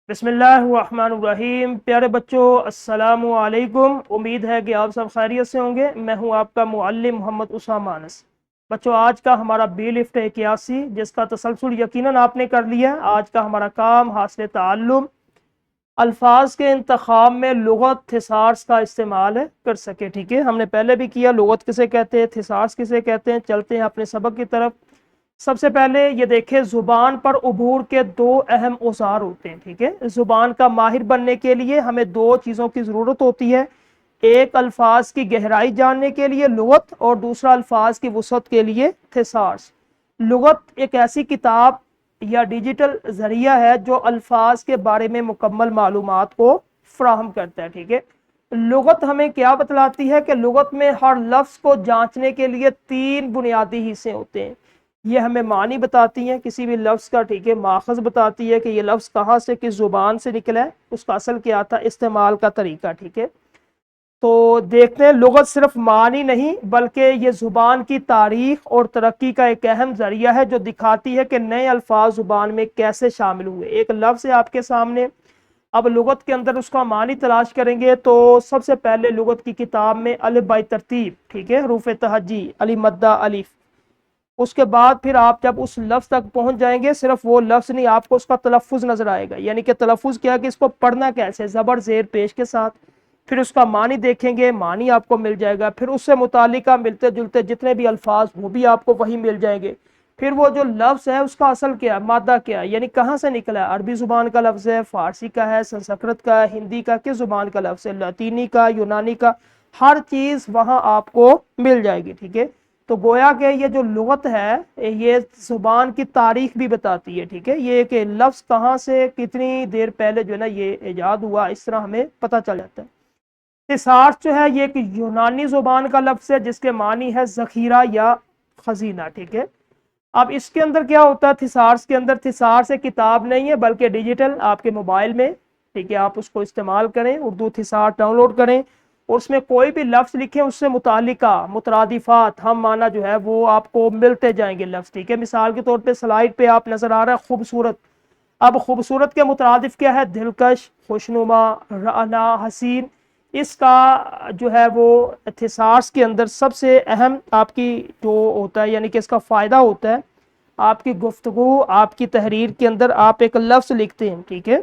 बिस्मिल्लाहिर्रहमानिर्रहीम। प्यारे बच्चों, अस्सलामु अलैकुम। उम्मीद है कि आप सब खैरियत से होंगे। मैं हूं आपका मुअल्लिम मोहम्मद उसामा अनस। बच्चों, आज का हमारा बी लिफ्ट 81 जिसका तसलसल यकीनन आपने कर लिया। आज का हमारा काम हासिल ताल्लुम अल्फाज के इंतखाब में लुगत थिसार्स का इस्तेमाल कर सके। ठीक है, हमने पहले भी किया। लुगत किसे कहते हैं, थिसार्स किसे कहते हैं। चलते हैं अपने सबक की तरफ। सबसे पहले ये देखें, जुबान पर उबूर के दो अहम औजार होते हैं। ठीक है, जुबान का माहिर बनने के लिए हमें दो चीज़ों की ज़रूरत होती है। एक अल्फाज की गहराई जानने के लिए लुगत, और दूसरा अल्फाज की वसअत के लिए थिसार्स। लुगत एक ऐसी किताब या डिजिटल जरिया है जो अल्फाज के बारे में मुकम्मल मालूमात को फ्राहम करता है। ठीक है, लुगत हमें क्या बतलाती है कि लुगत में हर लफ्ज़ को जांचने के लिए तीन बुनियादी हिस्से होते हैं। ये हमें मानी बताती हैं किसी भी लफ्ज़ का। ठीक है, माखज़ बताती है कि ये लफ्ज़ कहाँ से, किस ज़ुबान से निकला है, उसका असल क्या था, इस्तेमाल का तरीका। ठीक है, तो देखते हैं, लुगत सिर्फ मानी नहीं बल्कि ये ज़ुबान की तारीख और तरक्की का एक अहम ज़रिया है जो दिखाती है कि नए अल्फाज ज़ुबान में कैसे शामिल हुए। एक लफ्ज़ है आपके सामने, अब लुगत के अंदर उसका मानी तलाश करेंगे तो सबसे पहले लुगत की किताब में अलिफ बाई तरतीब, ठीक है, हरूफ तहज्जी, अली मद्दा अलिफ। उसके बाद फिर आप जब उस लफ्ज़ तक पहुंच जाएंगे, सिर्फ वो लफ्ज़ नहीं, आपको उसका तलफ़ुज़ नज़र आएगा। यानी कि तलफ़ुज़ क्या है कि इसको पढ़ना कैसे, ज़बर ज़ेर पेश के साथ। फिर उसका मानी देखेंगे, मानी आपको मिल जाएगा। फिर उससे मुतालिका मिलते जुलते जितने भी अल्फाज वो भी आपको वही मिल जाएंगे। फिर वो जो लफ्ज़ है उसका असल क्या है, मादा क्या है, यानी कहाँ से निकला है। अरबी ज़ुबान का लफ्ज़ है, फ़ारसी का है, संस्कृत का है, हिंदी का, किस ज़ुबान का लफ्ज़ है, लतीनी का, यूनानी का, हर चीज़ वहाँ आपको मिल जाएगी। ठीक है, तो गोया के ये जो लुगत है ये ज़ुबान की तारीख भी बताती है। ठीक है, ये कि लफ्ज़ कहाँ से कितनी देर पहले जो है ना ये ईजाद हुआ, इस तरह हमें पता चल जाता है। थिसार्स जो है ये एक यूनानी ज़ुबान का लफ्ज़ है जिसके मानी है ज़ख़ीरा या खजीना। ठीक है, अब इसके अंदर क्या होता है, थिसार्स के अंदर, थिसार्स एक किताब नहीं है बल्कि डिजिटल आपके मोबाइल में। ठीक है, आप उसको इस्तेमाल करें, उर्दू थिसार डाउनलोड करें और उसमें कोई भी लफ्ज़ लिखें, उससे मुतालिका मुतरादिफात हम माना जो है वो आपको मिलते जाएंगे लफ्ज़। ठीक है, मिसाल के तौर पे स्लाइड पे आप नज़र आ रहा है खूबसूरत। अब खूबसूरत के मुतरादिफ क्या है, दिलकश, खुशनुमा, राना, हसीन। इसका जो है वो थिसार्स के अंदर सबसे अहम आपकी जो होता है, यानी कि इसका फ़ायदा होता है आपकी गुफ्तगू, आपकी तहरीर के अंदर आप एक लफ्ज़ लिखते हैं। ठीक है,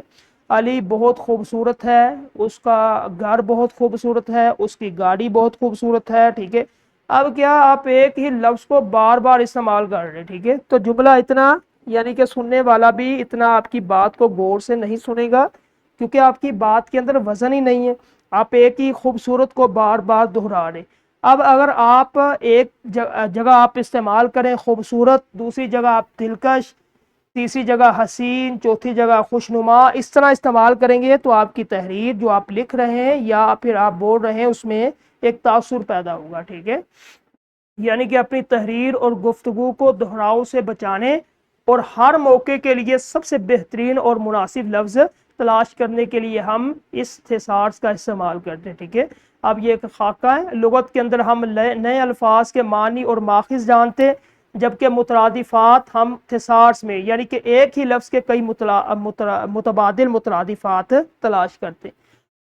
अली बहुत खूबसूरत है, उसका घर बहुत खूबसूरत है, उसकी गाड़ी बहुत खूबसूरत है। ठीक है, अब क्या आप एक ही लफ्ज़ को बार बार इस्तेमाल कर रहे हैं। ठीक है, तो जुमला इतना, यानी कि सुनने वाला भी इतना आपकी बात को गौर से नहीं सुनेगा क्योंकि आपकी बात के अंदर वज़न ही नहीं है। आप एक ही खूबसूरत को बार बार दोहरा रहे। अब अगर आप एक जगह आप इस्तेमाल करें खूबसूरत, दूसरी जगह आप दिलकश, तीसरी जगह हसीन, चौथी जगह खुशनुमा, इस तरह इस्तेमाल करेंगे तो आपकी तहरीर जो आप लिख रहे हैं या फिर आप बोल रहे हैं उसमें एक तासुर पैदा होगा। ठीक है, यानी कि अपनी तहरीर और गुफ्तगू को दोहराव से बचाने और हर मौके के लिए सबसे बेहतरीन और मुनासिब लफ्ज़ तलाश करने के लिए हम इस थिसार्स का इस्तेमाल करते हैं। ठीक है, अब ये एक खाका है। लुगत के अंदर हम नए अल्फाज के मानी और माखिज़ जानते हैं, जबकि मुतरादिफात हम थिसार्स में, यानी कि एक ही लफ्ज़ के कई मुतबादिल मुतरादिफात तलाश करते हैं।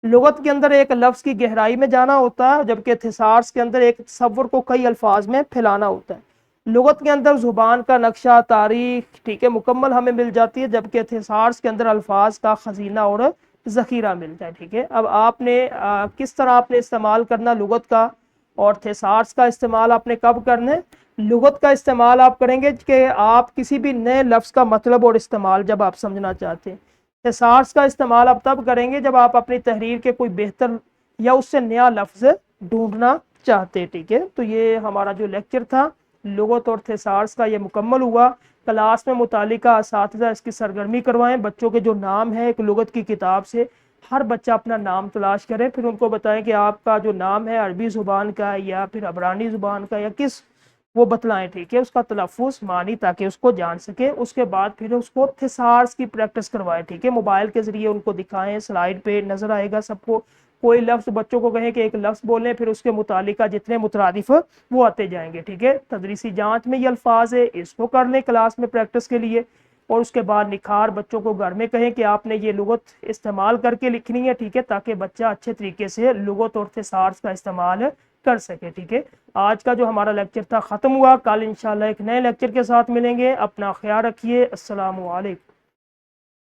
लुगत के अंदर एक लफ्ज़ की गहराई में जाना होता है, जबकि थिसार्स के अंदर एक तसव्वुर को कई अल्फाज में फैलाना होता है। लुगत के अंदर ज़ुबान का नक्शा, तारीख, ठीक है, मुकम्मल हमें मिल जाती है, जबकि थिसार्स के अंदर अल्फाज का खजीना और ज़ख़ीरा मिलता है। ठीक है, अब आपने किस तरह आपने इस्तेमाल करना लुगत का और थिसार्स का इस्तेमाल आपने कब करना है। लुगत का इस्तेमाल आप करेंगे कि आप किसी भी नए लफ्ज़ का मतलब और इस्तेमाल जब आप समझना चाहते हैं। थिसार्स का इस्तेमाल आप तब करेंगे जब आप अपनी तहरीर के कोई बेहतर या उससे नया लफ्ज़ ढूंढना चाहते हैं। ठीक है, तो ये हमारा जो लेक्चर था लुगत और थिसार्स का ये मुकम्मल हुआ। क्लास में मुतालिका असातिज़ा इसकी सरगर्मी करवाएं। बच्चों के जो नाम है एक लुगत की किताब से हर बच्चा अपना नाम तलाश करे, फिर उनको बताएं कि आपका जो नाम है अरबी ज़ुबान का या फिर अबरानी ज़ुबान का या किस, वो बतलाएं। ठीक है, उसका तलफ़ुज़, मानी, ताकि उसको जान सके। उसके बाद फिर उसको थिसार्स की प्रैक्टिस करवाएं। ठीक है, मोबाइल के ज़रिए उनको दिखाएं, स्लाइड पे नज़र आएगा सबको। कोई लफ्ज़ बच्चों को कहें कि एक लफ्ज़ बोलें, फिर उसके मुतालिका जितने मुतरादिफ वो आते जाएंगे। ठीक है, तदरीसी जाँच में ये अल्फाज है, इसको कर लें क्लास में प्रैक्टिस के लिए। اور اس کے بعد نکھار بچوں کو گھر میں کہیں کہ آپ نے یہ لغت استعمال کر کے لکھنی ہے، ٹھیک ہے، تاکہ بچہ اچھے طریقے سے لغت اور تھیسارس کا استعمال کر سکے، ٹھیک ہے۔ آج کا جو ہمارا لیکچر تھا ختم ہوا، کل انشاءاللہ ایک نئے لیکچر کے ساتھ ملیں گے، اپنا خیال رکھیے، السلام علیکم۔